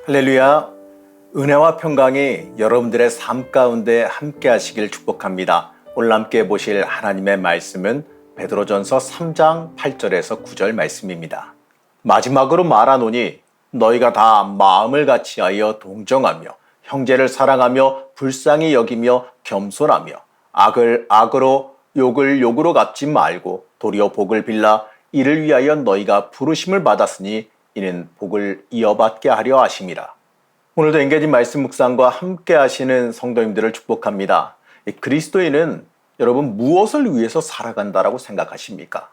할렐루야. 은혜와 평강이 여러분들의 삶 가운데 함께 하시길 축복합니다. 오늘 함께 보실 하나님의 말씀은 베드로전서 3장 8절에서 9절 말씀입니다. 마지막으로 말하노니 너희가 다 마음을 같이하여 동정하며 형제를 사랑하며 불쌍히 여기며 겸손하며 악을 악으로 욕을 욕으로 갚지 말고 도리어 복을 빌라. 이를 위하여 너희가 부르심을 받았으니 이는 복을 이어받게 하려 하심이라. 오늘도 엔게지 말씀 묵상과 함께 하시는 성도님들을 축복합니다. 그리스도인은 여러분 무엇을 위해서 살아간다라고 생각하십니까?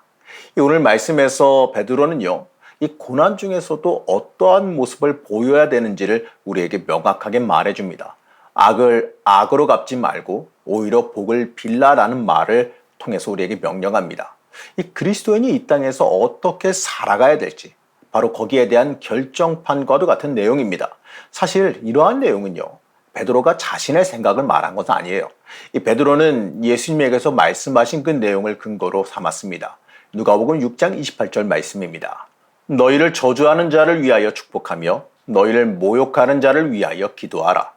오늘 말씀에서 베드로는요, 이 고난 중에서도 어떠한 모습을 보여야 되는지를 우리에게 명확하게 말해줍니다. 악을 악으로 갚지 말고 오히려 복을 빌라라는 말을 통해서 우리에게 명령합니다. 이 그리스도인이 이 땅에서 어떻게 살아가야 될지 바로 거기에 대한 결정판과도 같은 내용입니다. 사실 이러한 내용은요, 베드로가 자신의 생각을 말한 것은 아니에요. 이 베드로는 예수님에게서 말씀하신 그 내용을 근거로 삼았습니다. 누가복음 6장 28절 말씀입니다. 너희를 저주하는 자를 위하여 축복하며 너희를 모욕하는 자를 위하여 기도하라.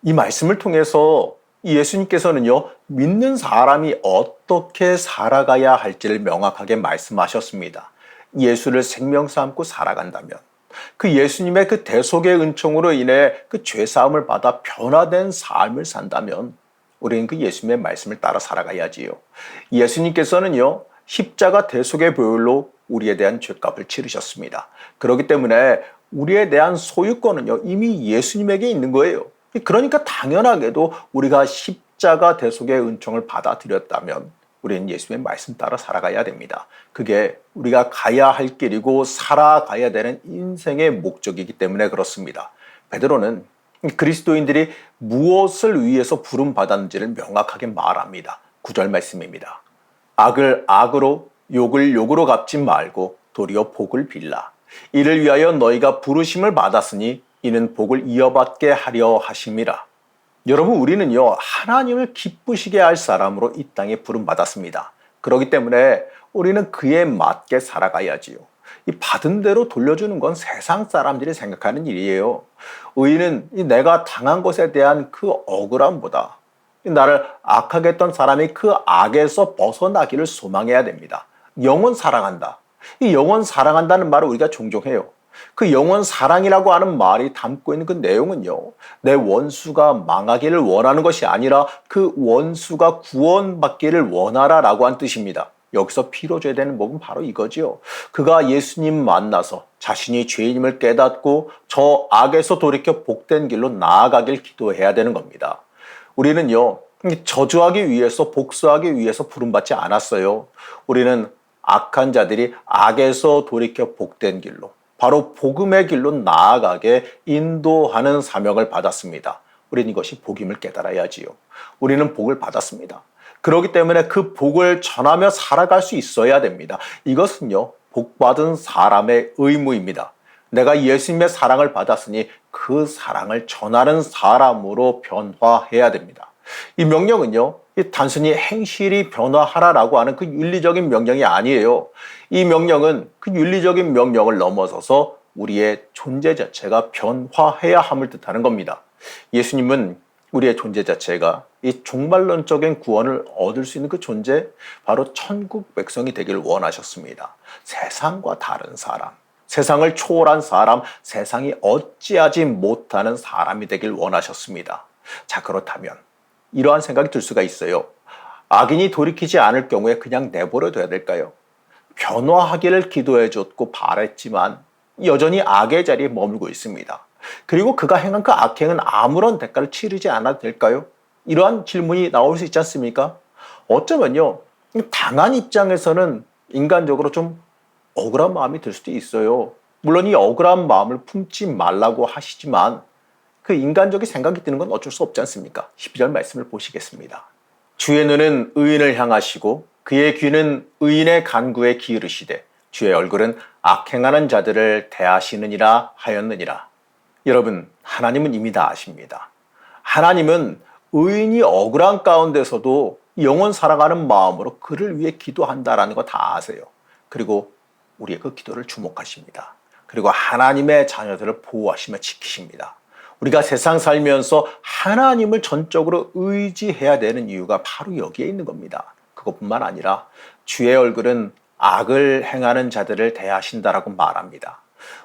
이 말씀을 통해서 예수님께서는요, 믿는 사람이 어떻게 살아가야 할지를 명확하게 말씀하셨습니다. 예수를 생명 삼고 살아간다면, 그 예수님의 그 대속의 은총으로 인해 그 죄사함을 받아 변화된 삶을 산다면 우리는 그 예수님의 말씀을 따라 살아가야지요. 예수님께서는요, 십자가 대속의 보혈로 우리에 대한 죄값을 치르셨습니다. 그렇기 때문에 우리에 대한 소유권은요, 이미 예수님에게 있는 거예요. 그러니까 당연하게도 우리가 십자가 대속의 은총을 받아들였다면 우리는 예수님의 말씀 따라 살아가야 됩니다. 그게 우리가 가야 할 길이고 살아가야 되는 인생의 목적이기 때문에 그렇습니다. 베드로는 그리스도인들이 무엇을 위해서 부름받았는지를 명확하게 말합니다. 9절 말씀입니다. 악을 악으로 욕을 욕으로 갚지 말고 도리어 복을 빌라. 이를 위하여 너희가 부르심을 받았으니 이는 복을 이어받게 하려 하심이라. 여러분, 우리는요, 하나님을 기쁘시게 할 사람으로 이 땅에 부름받았습니다. 그렇기 때문에 우리는 그에 맞게 살아가야지요. 이 받은 대로 돌려주는 건 세상 사람들이 생각하는 일이에요. 의인은 내가 당한 것에 대한 그 억울함보다 나를 악하게 했던 사람이 그 악에서 벗어나기를 소망해야 됩니다. 영원 사랑한다. 이 영원 사랑한다는 말을 우리가 종종 해요. 그 영원 사랑이라고 하는 말이 담고 있는 그 내용은요, 내 원수가 망하기를 원하는 것이 아니라 그 원수가 구원받기를 원하라라고 한 뜻입니다. 여기서 피로 줘야 되는 법은 바로 이거지요. 그가 예수님 만나서 자신이 죄인임을 깨닫고 저 악에서 돌이켜 복된 길로 나아가길 기도해야 되는 겁니다. 우리는요, 저주하기 위해서 복수하기 위해서 부름받지 않았어요. 우리는 악한 자들이 악에서 돌이켜 복된 길로, 바로 복음의 길로 나아가게 인도하는 사명을 받았습니다. 우리는 이것이 복임을 깨달아야지요. 우리는 복을 받았습니다. 그렇기 때문에 그 복을 전하며 살아갈 수 있어야 됩니다. 이것은요, 복받은 사람의 의무입니다. 내가 예수님의 사랑을 받았으니 그 사랑을 전하는 사람으로 변화해야 됩니다. 이 명령은요, 단순히 행실이 변화하라라고 하는 그 윤리적인 명령이 아니에요. 이 명령은 그 윤리적인 명령을 넘어서서 우리의 존재 자체가 변화해야 함을 뜻하는 겁니다. 예수님은 우리의 존재 자체가 이 종말론적인 구원을 얻을 수 있는 그 존재, 바로 천국 백성이 되기를 원하셨습니다. 세상과 다른 사람, 세상을 초월한 사람, 세상이 어찌하지 못하는 사람이 되길 원하셨습니다. 자, 그렇다면 이러한 생각이 들 수가 있어요. 악인이 돌이키지 않을 경우에 그냥 내버려둬야 될까요? 변화하기를 기도해줬고 바랬지만 여전히 악의 자리에 머물고 있습니다. 그리고 그가 행한 그 악행은 아무런 대가를 치르지 않아도 될까요? 이러한 질문이 나올 수 있지 않습니까? 어쩌면요, 당한 입장에서는 인간적으로 좀 억울한 마음이 들 수도 있어요. 물론 이 억울한 마음을 품지 말라고 하시지만 그 인간적인 생각이 드는 건 어쩔 수 없지 않습니까? 12절 말씀을 보시겠습니다. 주의 눈은 의인을 향하시고 그의 귀는 의인의 간구에 기울이시되 주의 얼굴은 악행하는 자들을 대하시느니라 하였느니라. 여러분, 하나님은 이미 다 아십니다. 하나님은 의인이 억울한 가운데서도 영원 사랑하는 마음으로 그를 위해 기도한다라는 거 다 아세요. 그리고 우리의 그 기도를 주목하십니다. 그리고 하나님의 자녀들을 보호하시며 지키십니다. 우리가 세상 살면서 하나님을 전적으로 의지해야 되는 이유가 바로 여기에 있는 겁니다. 그것뿐만 아니라 주의 얼굴은 악을 행하는 자들을 대하신다라고 말합니다.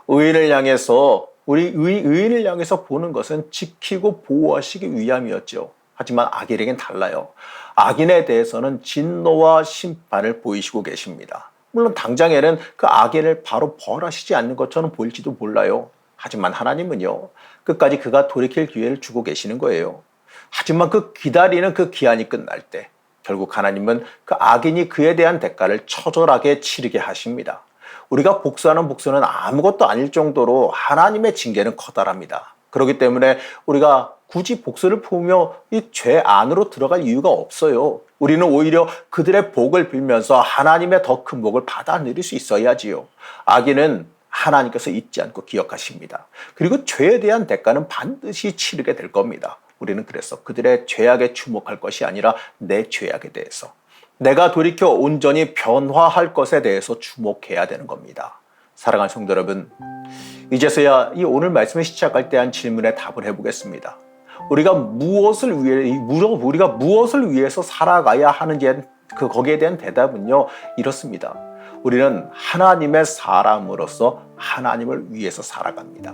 의인을 향해서 의인을 향해서 보는 것은 지키고 보호하시기 위함이었죠. 하지만 악인에겐 달라요. 악인에 대해서는 진노와 심판을 보이시고 계십니다. 물론 당장에는 그 악인을 바로 벌하시지 않는 것처럼 보일지도 몰라요. 하지만 하나님은요, 끝까지 그가 돌이킬 기회를 주고 계시는 거예요. 하지만 그 기다리는 그 기한이 끝날 때 결국 하나님은 그 악인이 그에 대한 대가를 처절하게 치르게 하십니다. 우리가 복수하는 복수는 아무것도 아닐 정도로 하나님의 징계는 커다랍니다. 그렇기 때문에 우리가 굳이 복수를 품으며 이 죄 안으로 들어갈 이유가 없어요. 우리는 오히려 그들의 복을 빌면서 하나님의 더 큰 복을 받아 누릴 수 있어야지요. 악인은 하나님께서 잊지 않고 기억하십니다. 그리고 죄에 대한 대가는 반드시 치르게 될 겁니다. 우리는 그래서 그들의 죄악에 주목할 것이 아니라 내 죄악에 대해서, 내가 돌이켜 온전히 변화할 것에 대해서 주목해야 되는 겁니다. 사랑하는 성도 여러분, 이제서야 이 오늘 말씀을 시작할 때 한 질문에 답을 해보겠습니다. 우리가 무엇을 위해서 살아가야 하는지 거기에 대한 대답은요, 이렇습니다. 우리는 하나님의 사람으로서 하나님을 위해서 살아갑니다.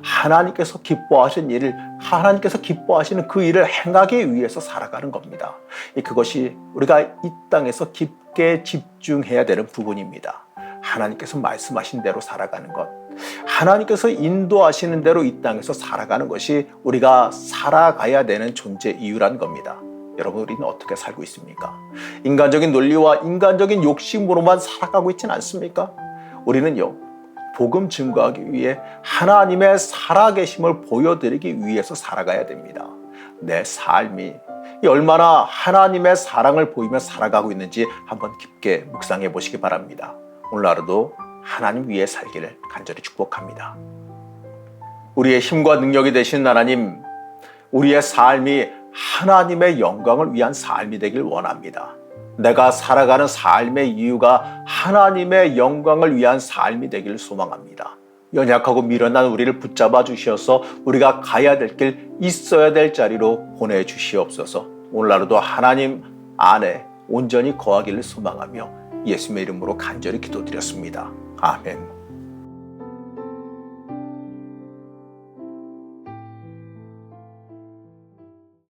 하나님께서 기뻐하시는 일을, 하나님께서 기뻐하시는 그 일을 행하기 위해서 살아가는 겁니다. 그것이 우리가 이 땅에서 깊게 집중해야 되는 부분입니다. 하나님께서 말씀하신 대로 살아가는 것, 하나님께서 인도하시는 대로 이 땅에서 살아가는 것이 우리가 살아가야 되는 존재 이유란 겁니다. 여러분, 우리는 어떻게 살고 있습니까? 인간적인 논리와 인간적인 욕심으로만 살아가고 있지는 않습니까? 우리는요, 복음 증거하기 위해 하나님의 살아계심을 보여드리기 위해서 살아가야 됩니다. 내 삶이 얼마나 하나님의 사랑을 보이며 살아가고 있는지 한번 깊게 묵상해 보시기 바랍니다. 오늘 하루도 하나님 위해 살기를 간절히 축복합니다. 우리의 힘과 능력이 되신 하나님, 우리의 삶이 하나님의 영광을 위한 삶이 되길 원합니다. 내가 살아가는 삶의 이유가 하나님의 영광을 위한 삶이 되기를 소망합니다. 연약하고 미련한 우리를 붙잡아 주시어서 우리가 가야 될 길, 있어야 될 자리로 보내주시옵소서. 오늘 하루도 하나님 안에 온전히 거하기를 소망하며 예수님의 이름으로 간절히 기도드렸습니다. 아멘.